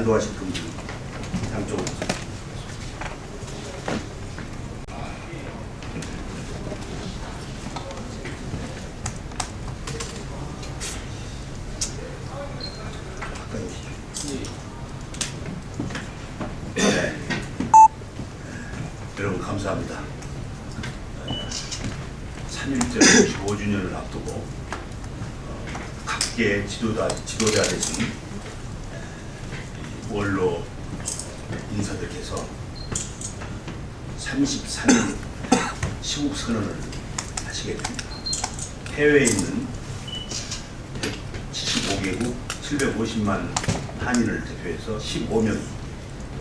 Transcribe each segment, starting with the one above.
가져가실 분들 양쪽으로. 네. 여러분 감사합니다. 3.1절 55주년을 앞두고 각계 지도자 되신 원로 인사들께서 33일 시국 선언을 하시게 됩니다. 해외에 있는 75개국 750만 한인을 대표해서 15명이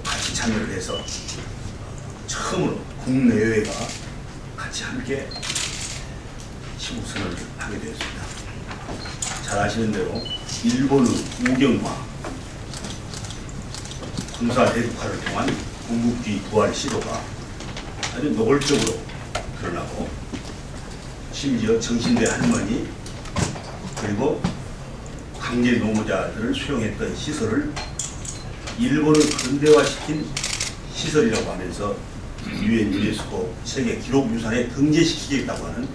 같이 참여를 해서 처음으로 국내외가 같이 함께 시국 선언을 하게 되었습니다. 잘 아시는 대로 일본의 우경화, 군사 대국화를 통한 군국주의 부활 시도가 아주 노골적으로 드러나고, 심지어 정신대 할머니 그리고 강제 노무자들을 수용했던 시설을 일본을 근대화시킨 시설이라고 하면서 유엔 유네스코 세계 기록유산에 등재시키겠다고 하는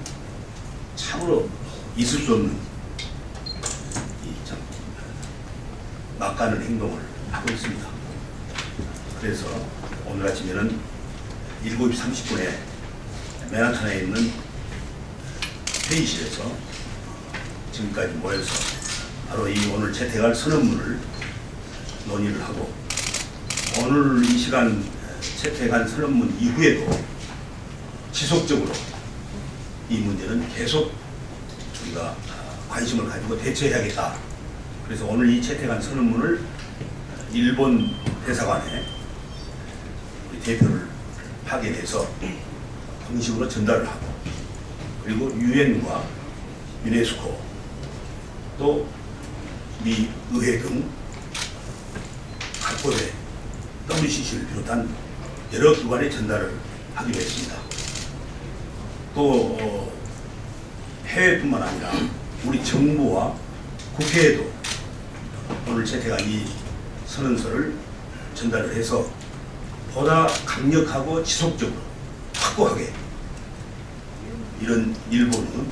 참으로 있을 수 없는 참 막가는 행동을 하고 있습니다. 그래서 오늘 아침에는 7시 30분에 맨하탄에 있는 회의실에서 지금까지 모여서 바로 이 오늘 채택할 선언문을 논의를 하고, 오늘 이 시간 채택한 선언문 이후에도 지속적으로 이 문제는 계속 우리가 관심을 가지고 대처해야겠다. 그래서 오늘 이 채택한 선언문을 일본 대사관에 우리 대표를 파견해서 공식으로 전달을 하고, 그리고 유엔과 유네스코 또 미 의회 등 각국의 WCC를 비롯한 여러 기관에 전달을 하기로 했습니다. 또 해외뿐만 아니라 우리 정부와 국회에도 오늘 채택한 이 선언서를 전달을 해서 보다 강력하고 지속적으로 확고하게 이런 일본은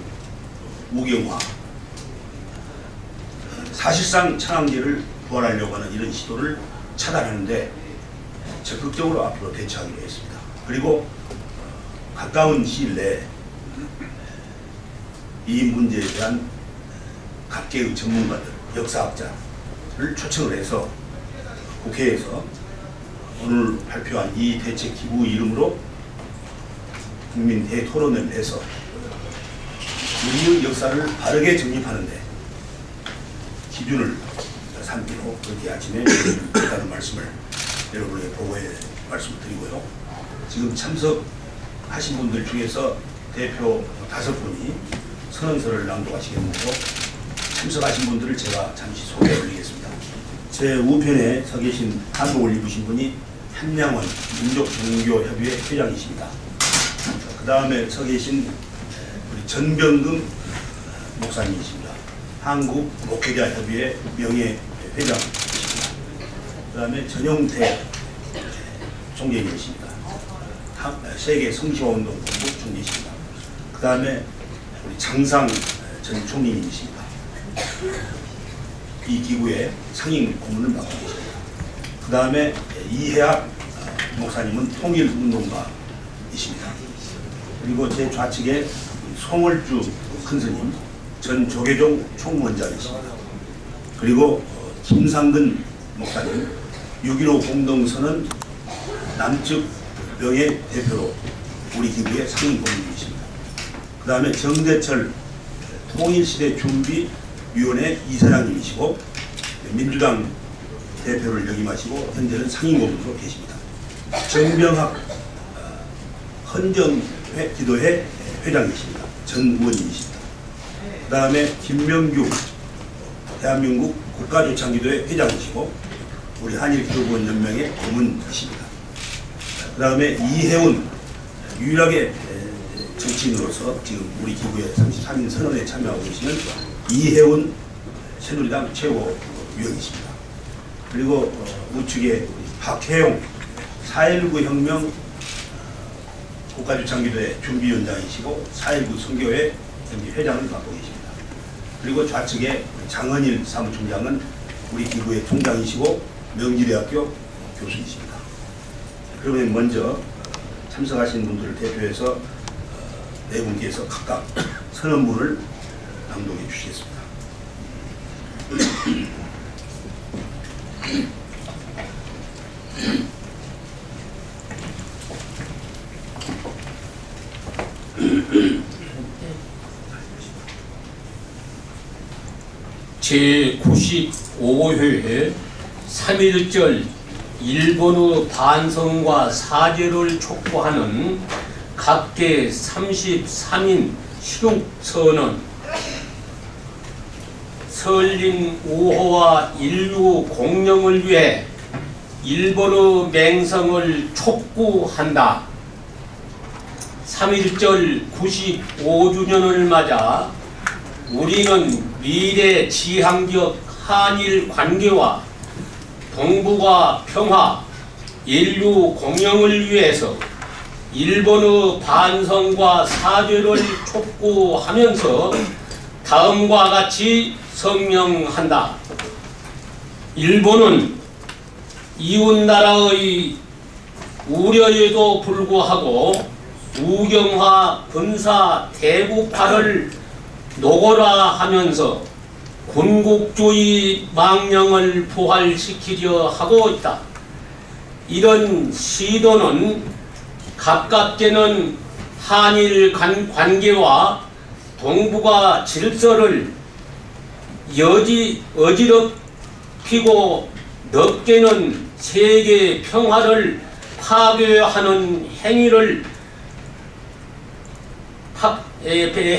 우경화, 사실상 천황제를 부활하려고 하는 이런 시도를 차단하는데 적극적으로 앞으로 대처하기로 했습니다. 그리고 가까운 시일 내에 이 문제에 대한 각계의 전문가들, 역사학자를 초청을 해서 국회에서 오늘 발표한 이 대책 기구 이름으로 국민 대토론을 해서 우리의 역사를 바르게 정립하는데 기준을 삼기로 그렇게 아침에 있다는 말씀을 여러분에게 보고해 말씀을 드리고요. 지금 참석하신 분들 중에서 대표 5분이 선언서를 낭독하시겠는데요. 참석하신 분들을 제가 잠시 소개해 드리겠습니다. 제 우편에 서 계신 한복을 입으신 분이 한양원 민족종교협의회 회장이십니다. 그 다음에 서 계신 우리 전병금 목사님이십니다. 한국 목회자협의회 명예회장이십니다. 그 다음에 전용태 총재님이십니다. 세계 성시화운동 총재이십니다. 그 다음에 우리 장상 전 총리님이십니다. 이 기구의 상임 고문을 맡고 계십니다. 그 다음에 이해학 목사님은 통일운동가이십니다. 그리고 제 좌측에 송월주 큰스님 전 조계종 총무원장이십니다. 그리고 김상근 목사님 6.15 공동선언 남측 명예 대표로 우리 기구의 상임 고문이십니다. 그 다음에 정대철 통일시대준비위원회 이사장님이시고 민주당 대표를 역임하시고 현재는 상임 고문으로 계십니다. 정병학 헌정회 기도회 회장이십니다. 전 의원님이십니다. 그 다음에 김명규 대한민국 국가조창기도회 회장이시고 우리 한일기도부원연맹의 고문이십니다. 그 다음에 이혜훈 유일하게 정치인으로서 지금 우리 기구의 33인 선언에 참여하고 계시는 이혜훈 새누리당 최고위원이십니다. 그리고 우측에 박혜용 4.19 혁명 국가주창기도회 준비위원장이시고 4.19 선교회 현재 회장을 맡고 계십니다. 그리고 좌측에 장은일 사무총장은 우리 기구의 총장이시고 명지대학교 교수이십니다. 그러면 먼저 참석하신 분들을 대표해서 네 분께서 각각 선언문을 낭독해 주시겠습니다. 제95회 3.1절 일본의 반성과 사죄를 촉구하는 각계 33인 식용선언 설린 5호와 인류 공영을 위해 일본의 맹성을 촉구한다. 3.1절 95주년을 맞아 우리는 미래 지향적 한일 관계와 동북아 평화, 인류 공영을 위해서 일본의 반성과 사죄를 촉구하면서 다음과 같이 성명한다. 일본은 이웃나라의 우려에도 불구하고 우경화 군사 대국화를 노골화하면서 군국주의 망령을 부활시키려 하고 있다. 이런 시도는 가깝게는 한일 관계와 동북아 질서를 어지럽히고 넓게는 세계 평화를 파괴하는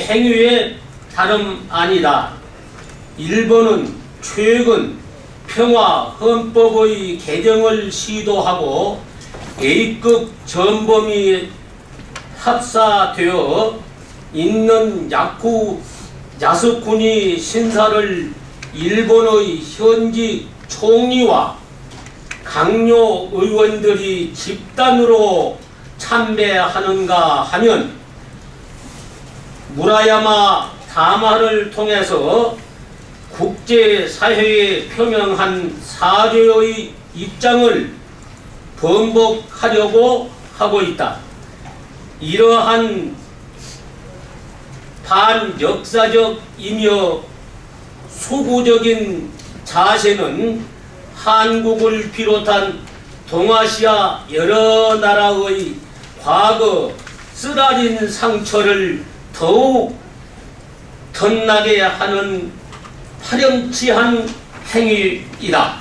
행위에 다름 아니다. 일본은 최근 평화 헌법의 개정을 시도하고 A급 전범이 합사되어 있는 야스쿠니 신사를 일본의 현지 총리와 강요 의원들이 집단으로 참배하는가 하면 무라야마 담화를 통해서 국제사회에 표명한 사죄의 입장을 번복하려고 하고 있다. 이러한 반역사적이며 소구적인 자세는 한국을 비롯한 동아시아 여러 나라의 과거 쓰라린 상처를 더욱 덧나게 하는 파렴치한 행위이다.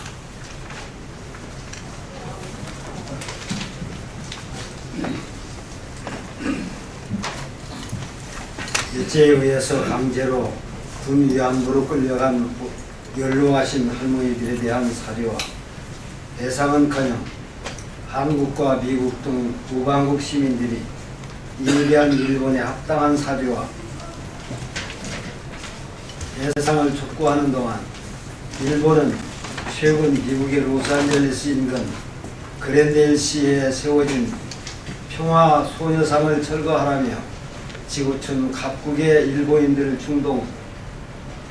일제에 의해서 강제로 군 위안부로 끌려간 연로하신 할머니들에 대한 사죄와 배상은커녕 한국과 미국 등 우방국 시민들이 이에 대한 일본의 합당한 사죄와 배상을 촉구하는 동안 일본은 최근 미국의 로스앤젤레스 인근 그랜데일시에 세워진 평화 소녀상을 철거하라며 지구촌 각국의 일본인들을 충동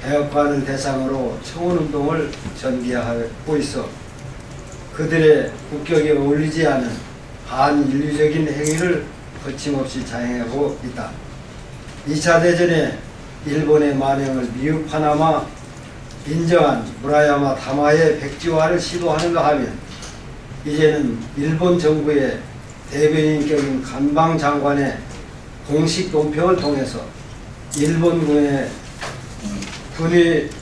개혁관을 대상으로 청원운동을 전개하고 있어 그들의 국격에 어울리지 않은 반인류적인 행위를 거침없이 자행하고 있다. 2차 대전에 일본의 만행을 미흡하나마 인정한 무라야마 담화의 백지화를 시도하는가 하면 이제는 일본 정부의 대변인격인 간방장관의 공식 논평을 통해서 일본군의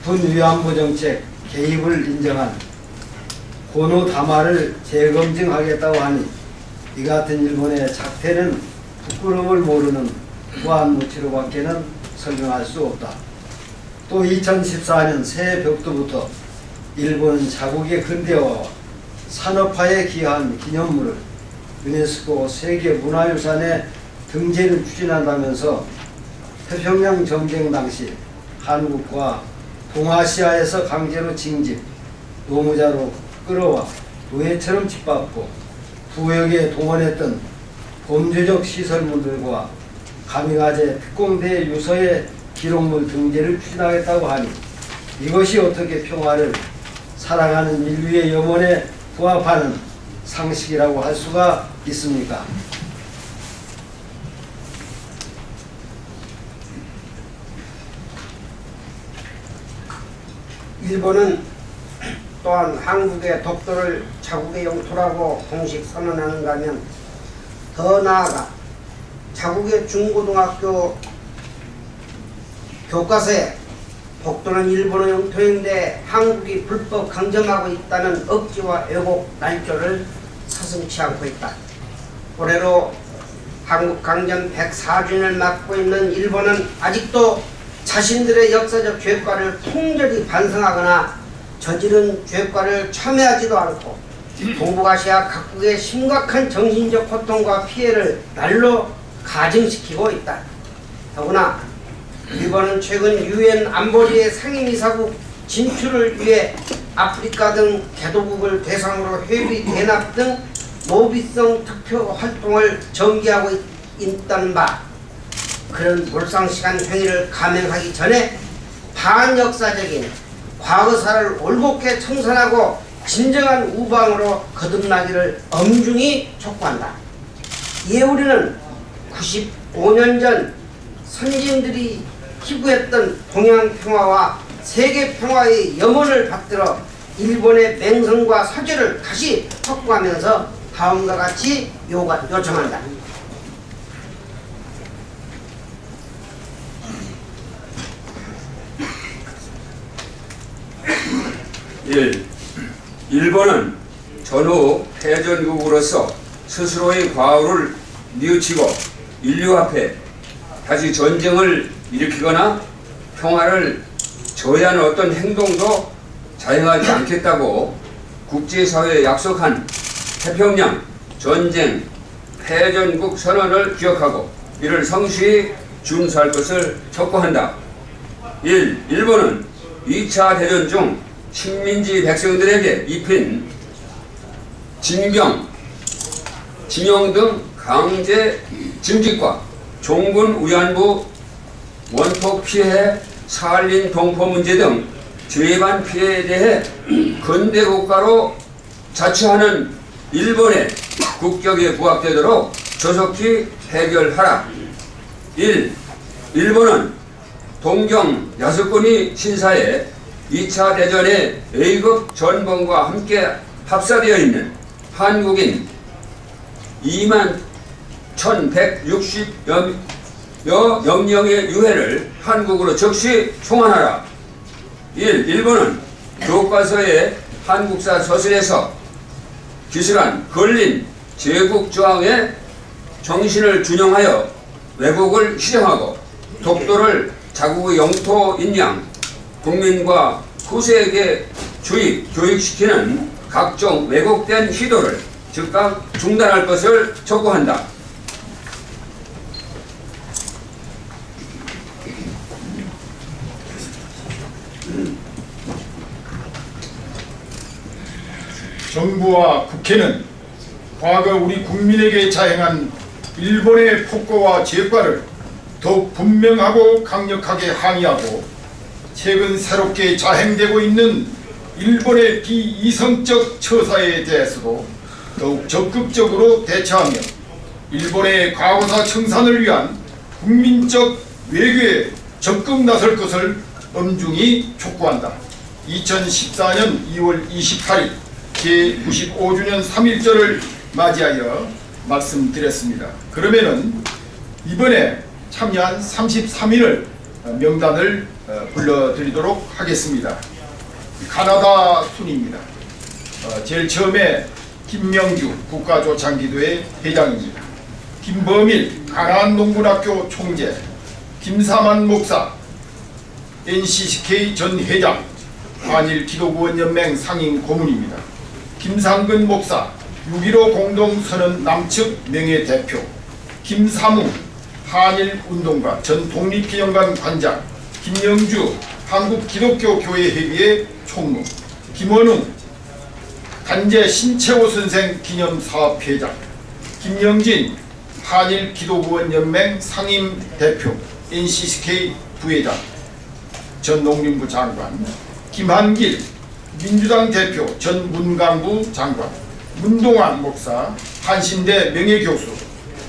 군위안부 정책 개입을 인정한 고노 담화를 재검증하겠다고 하니 이 같은 일본의 작태는 부끄러움을 모르는 무한무치로밖에는 설명할 수 없다. 또 2014년 새해 벽두부터 일본은 자국의 근대화와 산업화에 기여한 기념물을 유네스코 세계문화유산에 등재를 추진한다면서 태평양 전쟁 당시 한국과 동아시아에서 강제로 징집, 노무자로 끌어와 노예처럼 짓밟고 부역에 동원했던 범죄적 시설물들과 가미가제 특공대 유서의 기록물 등재를 추진하겠다고 하니 이것이 어떻게 평화를 살아가는 인류의 염원에 부합하는 상식이라고 할 수가 있습니까? 일본은 또한 한국의 독도를 자국의 영토라고 공식 선언하는가 하면 더 나아가 자국의 중고등학교 교과서에 독도는 일본의 영토인데 한국이 불법 강점하고 있다는 억지와 왜곡 날조를 서슴지 않고 있다. 올해로 한국 강점 104주년을 맞고 있는 일본은 아직도 자신들의 역사적 죄과를 통절히 반성하거나 저지른 죄과를 참회하지도 않고 동북아시아 각국의 심각한 정신적 고통과 피해를 날로 가증시키고 있다. 더구나 일본은 최근 유엔 안보리의 상임이사국 진출을 위해 아프리카 등 개도국을 대상으로 회비 대납 등 노비성 투표 활동을 전개하고 있다는 바, 그런 몰상식한 행위를 감행하기 전에 반역사적인 과거사를 올곧게 청산하고 진정한 우방으로 거듭나기를 엄중히 촉구한다. 이에 우리는 95년 전 선진들이 기부했던 동양 평화와 세계 평화의 염원을 받들어 일본의 맹성과 사죄를 다시 촉구하면서 다음과 같이 요청한다. 1. 일본은 전후 패전국으로서 스스로의 과오를 뉘우치고 인류 앞에 다시 전쟁을 일으키거나 평화를 저해하는 어떤 행동도 자행하지 않겠다고 국제사회에 약속한 태평양 전쟁 패전국 선언을 기억하고 이를 성실히 준수할 것을 촉구한다. 1. 일본은 2차 대전 중 식민지 백성들에게 입힌 징병, 징용 등 강제 징집과 종군 위안부 원폭 피해, 산린 동포 문제 등 재반 피해에 대해 근대 국가로 자처하는 일본의 국격에 부합되도록 조속히 해결하라. 1. 일본은 동경 야스쿠니 신사에 2차 대전의 A급 전범과 함께 합사되어 있는 한국인 21,160여 영령의 유해를 한국으로 즉시 송환하라. 1. 일본은 교과서의 한국사 서술에서 기술한 걸린 제국저항의 정신을 준용하여 왜곡을 시정하고 독도를 자국의 영토인 양 국민과 후세에게 교육시키는 각종 왜곡된 시도를 즉각 중단할 것을 촉구한다. 정부와 국회는 과거 우리 국민에게 자행한 일본의 폭거와 죄과를 더욱 분명하고 강력하게 항의하고 최근 새롭게 자행되고 있는 일본의 비이성적 처사에 대해서도 더욱 적극적으로 대처하며 일본의 과거사 청산을 위한 국민적 외교에 적극 나설 것을 엄중히 촉구한다. 2014년 2월 28일 제95주년 3.1절을 맞이하여 말씀드렸습니다. 그러면은 이번에 참여한 33인을 명단을 불러드리도록 하겠습니다. 가나다 순입니다. 제일 처음에 김명주 국가조창기도회 회장입니다. 김범일 가나안농군학교 총재, 김사만 목사 NCCK 전 회장, 한일기독의원연맹 상임 고문입니다. 김상근 목사 6.15 공동선언 남측 명예대표, 김사무 한일운동가 전 독립기념관 관장, 김영주 한국기독교교회협의회 총무, 김원웅 간제 신채호 선생 기념사업회장, 김영진 한일기도구원연맹 상임대표 NCSK 부회장, 전 농림부 장관, 김한길 민주당 대표 전 문광부 장관, 문동환 목사 한신대 명예교수,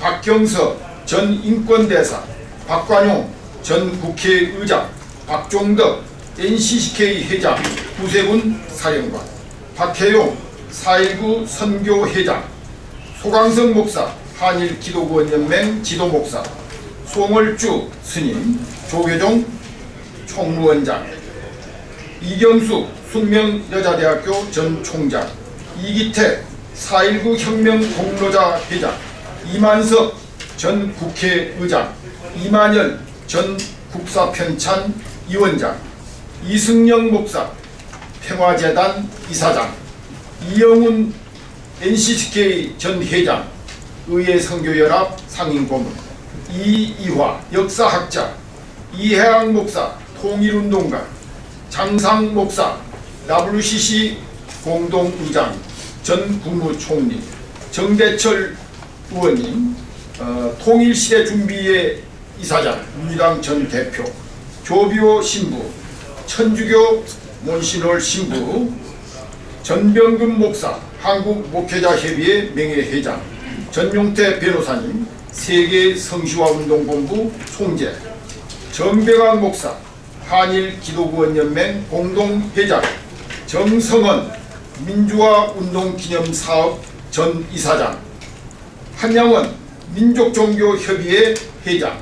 박경서 전 인권대사, 박관용 전 국회의장, 박종덕 NCCK 회장 구세군 사령관, 박혜용 4.19 선교회장, 소강성 목사 한일기도구원연맹 지도목사, 송월주 스님 조계종 총무원장, 이경수 숙명여자대학교 전 총장, 이기택 4.19 혁명 공로자 회장, 이만석 전 국회의장, 이만열 전 국사편찬 위원장, 이승영 목사 평화재단 이사장, 이영훈 NCCK 전 회장, 의예선교연합 상임고문, 이이화 역사학자, 이해양 목사 통일운동가, 장상 목사 WCC 공동의장 전 국무총리, 정대철 의원님 통일시대 준비회 이사장 민주당 전 대표, 조비오 신부, 천주교 몬시놀 신부, 전병금 목사 한국목회자협의회 명예회장, 전용태 변호사님 세계성시화운동본부 총재, 정백왕 목사 한일기도구원연맹 공동회장, 정성원 민주화운동기념사업 전 이사장, 한양원 민족종교협의회 회장,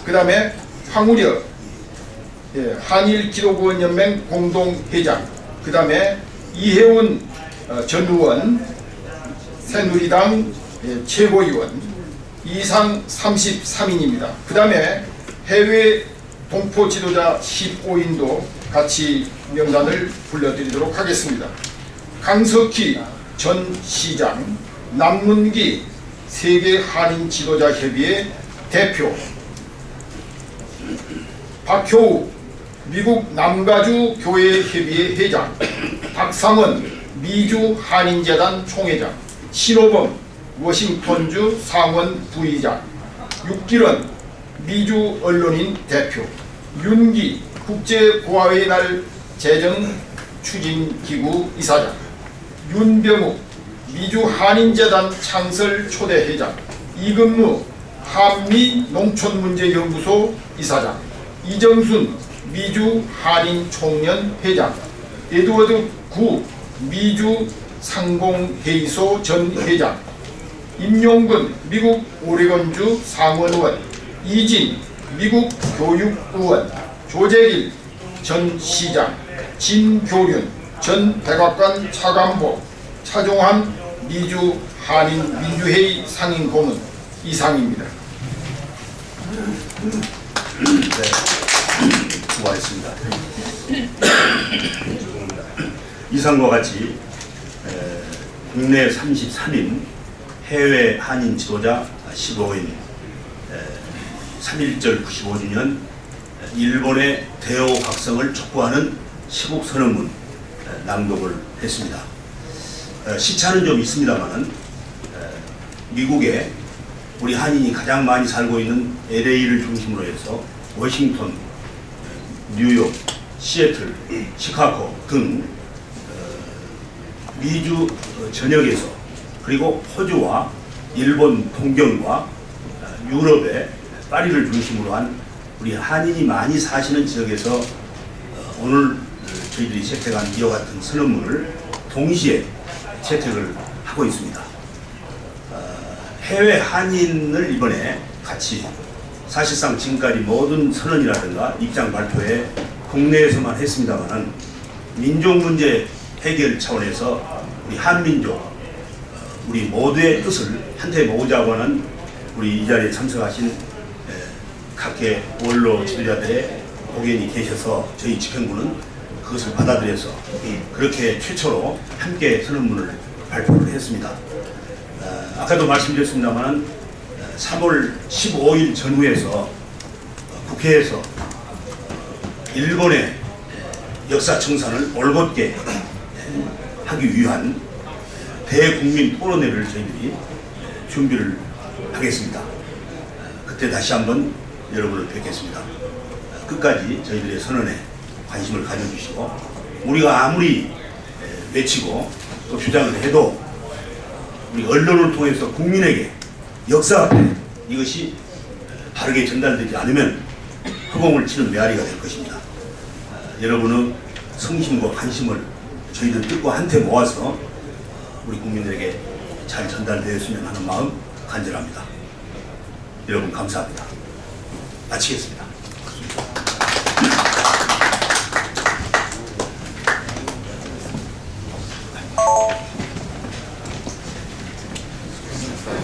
그 다음에 황우려 한일기도구원연맹 공동회장, 그 다음에 이혜훈 전 의원 새누리당 최고위원, 이상 33인입니다. 그 다음에 해외 동포 지도자 15인도 같이 명단을 불러드리도록 하겠습니다. 강석희 전 시장, 남문기 세계 한인 지도자 협의회 대표, 박효우 미국 남가주 교회 협의회 회장, 박상원 미주 한인재단 총회장, 신호범 워싱턴주 상원 부의장, 육기런 미주 언론인 대표, 윤기 국제고아의 날 재정 추진기구 이사장, 윤병욱 미주 한인재단 창설 초대회장, 이근무 한미 농촌문제연구소 이사장, 이정순 미주 한인총련 회장, 에드워드 구 미주 상공회의소 전 회장, 임용근 미국 오레곤주 상원의원, 이진 미국 교육의원, 조재길 전 시장, 진교륜 전 백악관 차관보, 차종환 미주 한인 민주회의 상임고문 이상입니다. 네, 수고하셨습니다. 이상과 같이 국내 33인, 해외 한인 지도자 15인, 3.1절 95주년 일본의 대호 각성을 촉구하는 시국 선언문 낭독을 했습니다. 시차는 좀 있습니다만은 미국에 우리 한인이 가장 많이 살고 있는 LA를 중심으로 해서 워싱턴, 뉴욕, 시애틀, 시카고 등 미주 전역에서, 그리고 호주와 일본 동경과 유럽의 파리를 중심으로 한 우리 한인이 많이 사시는 지역에서 오늘 저희들이 채택한 이와 같은 선언문을 동시에 채택을 하고 있습니다. 해외 한인을 이번에 같이 사실상 지금까지 모든 선언이라든가 입장 발표에 국내에서만 했습니다만은 민족 문제 해결 차원에서 우리 한민족, 우리 모두의 뜻을 한테 모으자고 하는 우리 이 자리에 참석하신 각계 원로 지도자들의 고견이 계셔서 저희 집행부는 그것을 받아들여서 그렇게 최초로 함께 선언문을 발표를 했습니다. 아까도 말씀드렸습니다만 3월 15일 전후에서 국회에서 일본의 역사 청산을 올곧게 하기 위한 대국민 토론회를 저희들이 준비를 하겠습니다. 그때 다시 한번 여러분을 뵙겠습니다. 끝까지 저희들의 선언에 관심을 가져주시고 우리가 아무리 외치고 또 주장을 해도 우리 언론을 통해서 국민에게 역사 앞에 이것이 바르게 전달되지 않으면 허공을 치는 메아리가 될 것입니다. 여러분의 성심과 관심을 저희들 뜻과 한테 모아서 우리 국민들에게 잘 전달되었으면 하는 마음 간절합니다. 여러분 감사합니다. 마치겠습니다.